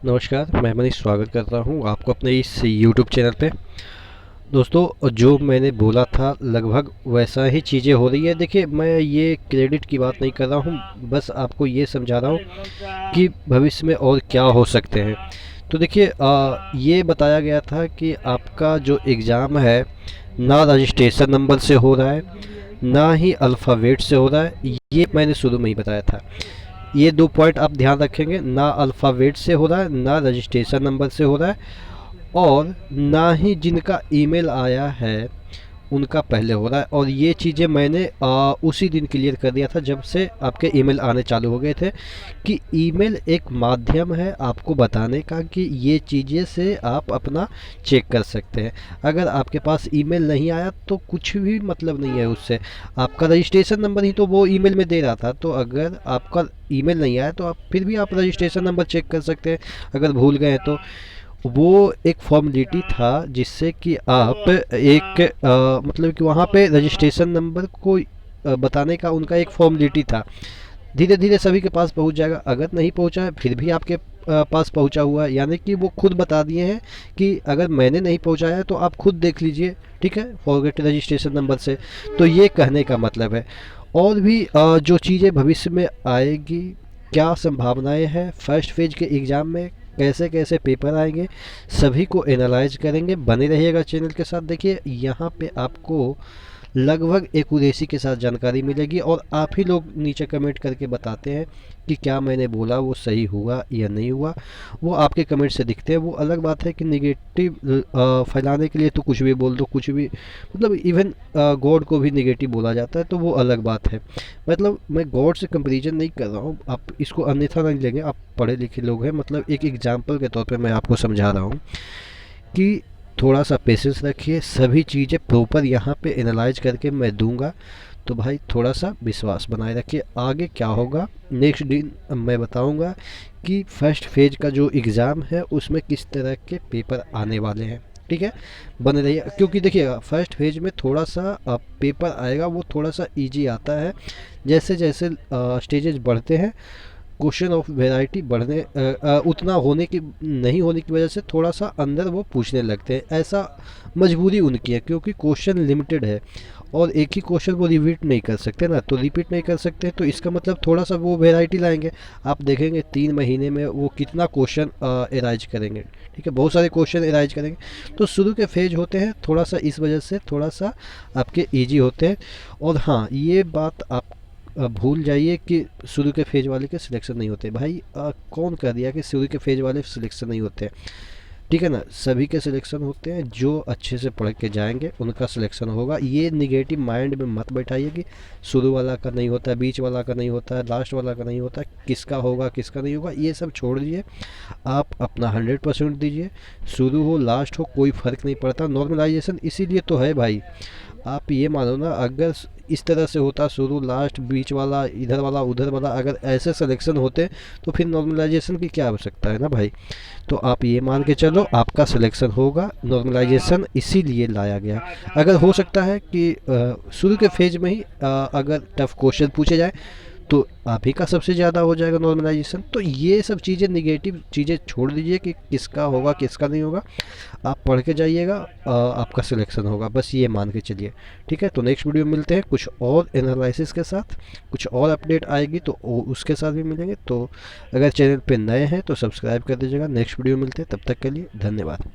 नमस्कार, मैं मनीष स्वागत करता हूँ आपको अपने इस YouTube चैनल पे। दोस्तों, जो मैंने बोला था लगभग वैसा ही चीज़ें हो रही है। देखिए, मैं ये क्रेडिट की बात नहीं कर रहा हूँ, बस आपको ये समझा रहा हूँ कि भविष्य में और क्या हो सकते हैं। तो देखिए, ये बताया गया था कि आपका जो एग्ज़ाम है ना रजिस्ट्रेशन नंबर से हो रहा है, ना ही अल्फ़ाबेट से हो रहा है। ये मैंने शुरू में ही बताया था। ये 2 पॉइंट आप ध्यान रखेंगे, ना अल्फ़ाबेट से हो रहा है, ना रजिस्ट्रेशन नंबर से हो रहा है, और ना ही जिनका ईमेल आया है उनका पहले हो रहा है। और ये चीज़ें मैंने उसी दिन क्लियर कर दिया था जब से आपके ईमेल आने चालू हो गए थे, कि ईमेल एक माध्यम है आपको बताने का कि ये चीज़ें से आप अपना चेक कर सकते हैं। अगर आपके पास ईमेल नहीं आया तो कुछ भी मतलब नहीं है उससे। आपका रजिस्ट्रेशन नंबर ही तो वो ईमेल में दे रहा था, तो अगर आपका ईमेल नहीं आया तो आप फिर भी आप रजिस्ट्रेशन नंबर चेक कर सकते हैं अगर भूल गए तो। वो एक फॉर्मेलिटी था जिससे कि आप एक मतलब कि वहाँ पे रजिस्ट्रेशन नंबर को बताने का उनका एक फॉर्मेलिटी था। धीरे धीरे सभी के पास पहुँच जाएगा। अगर नहीं पहुँचा है फिर भी आपके पास पहुँचा हुआ है, यानी कि वो खुद बता दिए हैं कि अगर मैंने नहीं पहुँचाया है तो आप खुद देख लीजिए, ठीक है, फॉरगेट रजिस्ट्रेशन नंबर से। तो ये कहने का मतलब है। और भी जो चीज़ें भविष्य में आएगी, क्या संभावनाएं हैं फर्स्ट फेज के एग्ज़ाम में, कैसे कैसे पेपर आएंगे, सभी को एनालाइज करेंगे। बने रहिएगा चैनल के साथ। देखिए, यहाँ पे आपको लगभग एक्यूरेसी के साथ जानकारी मिलेगी, और आप ही लोग नीचे कमेंट करके बताते हैं कि क्या मैंने बोला वो सही हुआ या नहीं हुआ। वो आपके कमेंट से दिखते हैं। वो अलग बात है कि निगेटिव फैलाने के लिए तो कुछ भी बोल दो, कुछ भी, मतलब इवन गॉड को भी निगेटिव बोला जाता है, तो वो अलग बात है। मतलब मैं गॉड से कंपैरिजन नहीं कर रहा हूँ, आप इसको अन्यथा नहीं लेंगे, आप पढ़े लिखे लोग हैं। मतलब एक एग्जाम्पल के तौर पे मैं आपको समझा रहा हूँ कि थोड़ा सा पेशेंस रखिए, सभी चीज़ें प्रॉपर यहाँ पे एनालाइज करके मैं दूंगा। तो भाई थोड़ा सा विश्वास बनाए रखिए। आगे क्या होगा नेक्स्ट दिन मैं बताऊंगा कि फर्स्ट फेज का जो एग्ज़ाम है उसमें किस तरह के पेपर आने वाले हैं, ठीक है। बने रहिए, क्योंकि देखिएगा फर्स्ट फेज में थोड़ा सा पेपर आएगा, वो थोड़ा सा इजी आता है। जैसे जैसे स्टेजेस बढ़ते हैं, क्वेश्चन ऑफ वेराइटी बढ़ने उतना होने की नहीं होने की वजह से थोड़ा सा अंदर वो पूछने लगते हैं। ऐसा मजबूरी उनकी है, क्योंकि क्वेश्चन लिमिटेड है और एक ही क्वेश्चन वो रिपीट नहीं कर सकते ना, तो रिपीट नहीं कर सकते तो इसका मतलब थोड़ा सा वो वेराइटी लाएंगे। आप देखेंगे 3 महीने में वो कितना क्वेश्चन एराइज करेंगे, ठीक है, बहुत सारे क्वेश्चन एराइज करेंगे। तो शुरू के फेज होते हैं थोड़ा सा, इस वजह से थोड़ा सा आपके ईजी होते हैं। और हाँ, ये बात आप भूल जाइए कि शुरू के फेज वाले के सिलेक्शन नहीं होते। भाई कौन कह दिया कि शुरू के फेज वाले सिलेक्शन नहीं होते, ठीक है ना। सभी के सिलेक्शन होते हैं, जो अच्छे से पढ़ के जाएंगे उनका सिलेक्शन होगा। ये निगेटिव माइंड में मत बैठाइए कि शुरू वाला का नहीं होता, बीच वाला का नहीं होता, लास्ट वाला का नहीं होता, किसका होगा किसका नहीं होगा, ये सब छोड़ दीजिए। आप अपना 100% दीजिए। शुरू हो लास्ट हो कोई फ़र्क नहीं पड़ता। नॉर्मलाइजेशन इसीलिए तो है भाई। आप ये मानो ना, अगर इस तरह से होता शुरू लास्ट बीच वाला इधर वाला उधर वाला, अगर ऐसे सिलेक्शन होते तो फिर नॉर्मलाइजेशन की क्या आवश्यकता है ना भाई। तो आप ये मान के चलो आपका सिलेक्शन होगा। नॉर्मलाइजेशन इसीलिए लाया गया। अगर हो सकता है कि शुरू के फेज में ही अगर टफ क्वेश्चन पूछे जाए तो आप ही का सबसे ज़्यादा हो जाएगा नॉर्मलाइजेशन। तो ये सब चीज़ें निगेटिव चीज़ें छोड़ दीजिए कि किसका होगा किसका नहीं होगा। आप पढ़ के जाइएगा, आपका सिलेक्शन होगा, बस ये मान के चलिए, ठीक है। तो नेक्स्ट वीडियो में मिलते हैं कुछ और एनालिसिस के साथ, कुछ और अपडेट आएगी तो उसके साथ भी मिलेंगे। तो अगर चैनल पे नए हैं तो सब्सक्राइब कर दीजिएगा। नेक्स्ट वीडियो में मिलते हैं, तब तक के लिए धन्यवाद।